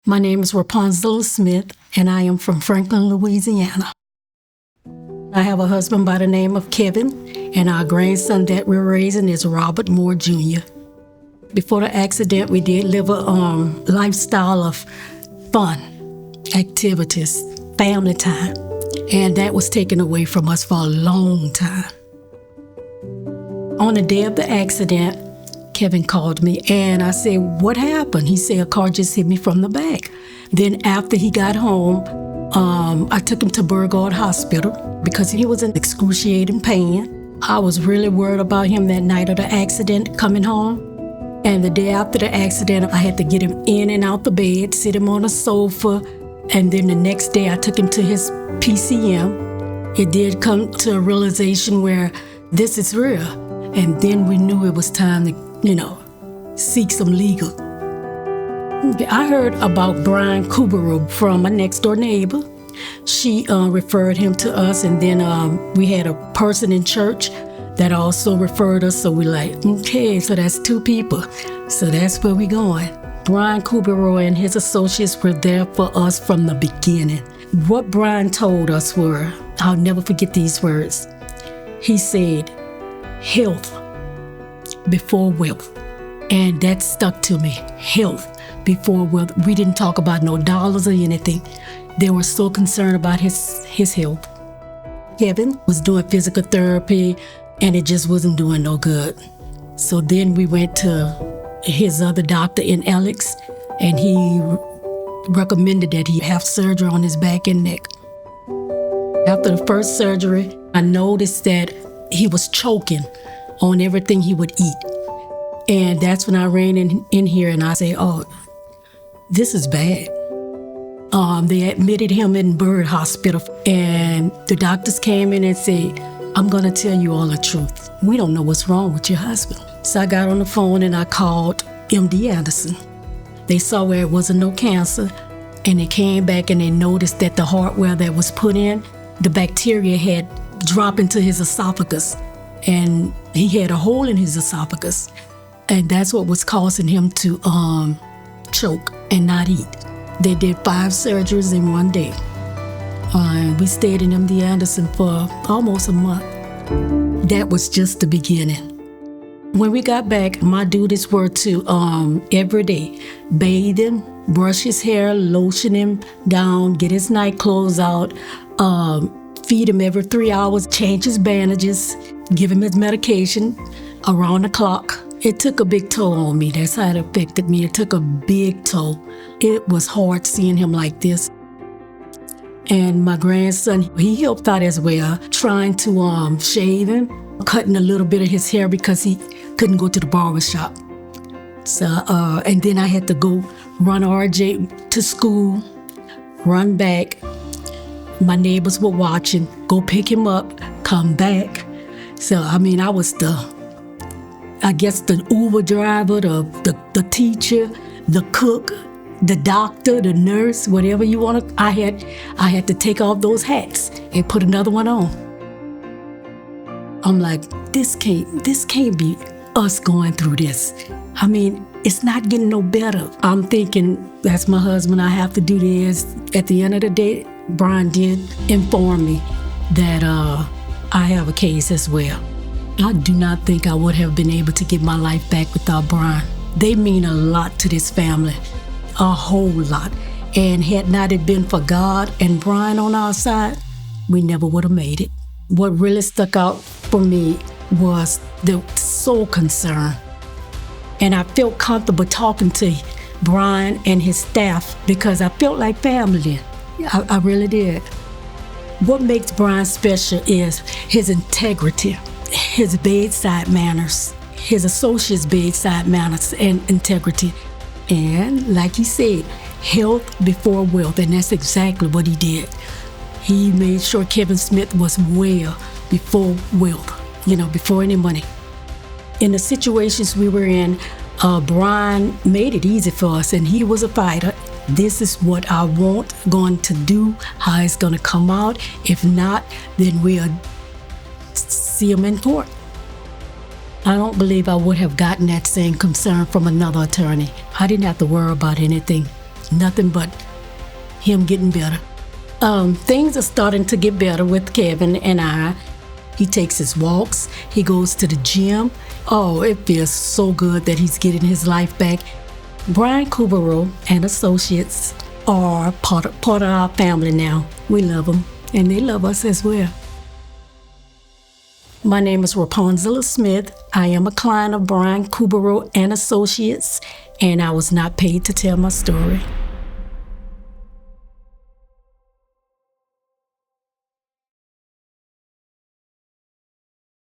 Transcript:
My name is Reponzala Smith, and I am from Franklin, Louisiana. I have a husband by the name of Kevin, and our grandson that we're raising is Robert Moore Jr. Before the accident, we did live a lifestyle of fun, activities, family time, and that was taken away from us for a long time. On the day of the accident, Kevin called me and I said, "What happened?" He said, "A car just hit me from the back." Then after he got home, I took him to Burgard Hospital because he was in excruciating pain. I was really worried about him that night of the accident coming home. And the day after the accident, I had to get him in and out the bed, sit him on a sofa. And then the next day I took him to his PCM. It did come to a realization where this is real. And then we knew it was time to seek some legal. I heard about Brian Caubarreaux from my next door neighbor. She referred him to us, and then we had a person in church that also referred us. So we're like, okay, so that's two people. So that's where we're going. Brian Caubarreaux and his associates were there for us from the beginning. What Brian told us were, I'll never forget these words. He said, health before wealth. And that stuck to me, health before wealth. We didn't talk about no dollars or anything. They were so concerned about his health. Kevin was doing physical therapy and it just wasn't doing no good. So then we went to his other doctor in Alex, and he recommended that he have surgery on his back and neck. After the first surgery, I noticed that he was choking on everything he would eat. And that's when I ran in here and I said, oh, this is bad. They admitted him in Bird Hospital, and the doctors came in and said, I'm gonna tell you all the truth. We don't know what's wrong with your husband. So I got on the phone and I called MD Anderson. They saw where it wasn't no cancer, and they came back and they noticed that the hardware that was put in, the bacteria had dropped into his esophagus, and he had a hole in his esophagus. And that's what was causing him to choke and not eat. They did 5 surgeries in one day. We stayed in MD Anderson for almost a month. That was just the beginning. When we got back, my duties were to every day bathe him, brush his hair, lotion him down, get his night clothes out, feed him every 3 hours, change his bandages, give him his medication around the clock. It took a big toll on me. That's how it affected me. It took a big toll. It was hard seeing him like this. And my grandson, he helped out as well, trying to shave him, cutting a little bit of his hair because he couldn't go to the barber shop. So, and then I had to go run RJ to school, run back. My neighbors were watching, go pick him up, come back. So, I mean, I was the Uber driver, the teacher, the cook, the doctor, the nurse, whatever you want to. I had to take off those hats and put another one on. I'm like, this can't be us going through this. I mean, it's not getting no better. I'm thinking, that's my husband, I have to do this. At the end of the day, Brian did inform me that I have a case as well. I do not think I would have been able to get my life back without Brian. They mean a lot to this family, a whole lot. And had not it been for God and Brian on our side, we never would have made it. What really stuck out for me was the soul concern. And I felt comfortable talking to Brian and his staff because I felt like family. I really did. What makes Brian special is his integrity, his bedside manners, his associates' bedside manners and integrity. And like he said, health before wealth, and that's exactly what he did. He made sure Kevin Smith was well before wealth, before any money. In the situations we were in, Brian made it easy for us, and he was a fighter. This is what I want going to do, how it's going to come out. If not, then we'll see him in court. I don't believe I would have gotten that same concern from another attorney. I didn't have to worry about anything. nothing but him getting better. Things are starting to get better with Kevin and I. He takes his walks. He goes to the gym. Oh, it feels so good that he's getting his life back. Brian Caubarreaux and Associates are part of our family now. We love them, and they love us as well. My name is Reponzala Smith. I am a client of Brian Caubarreaux and Associates, and I was not paid to tell my story.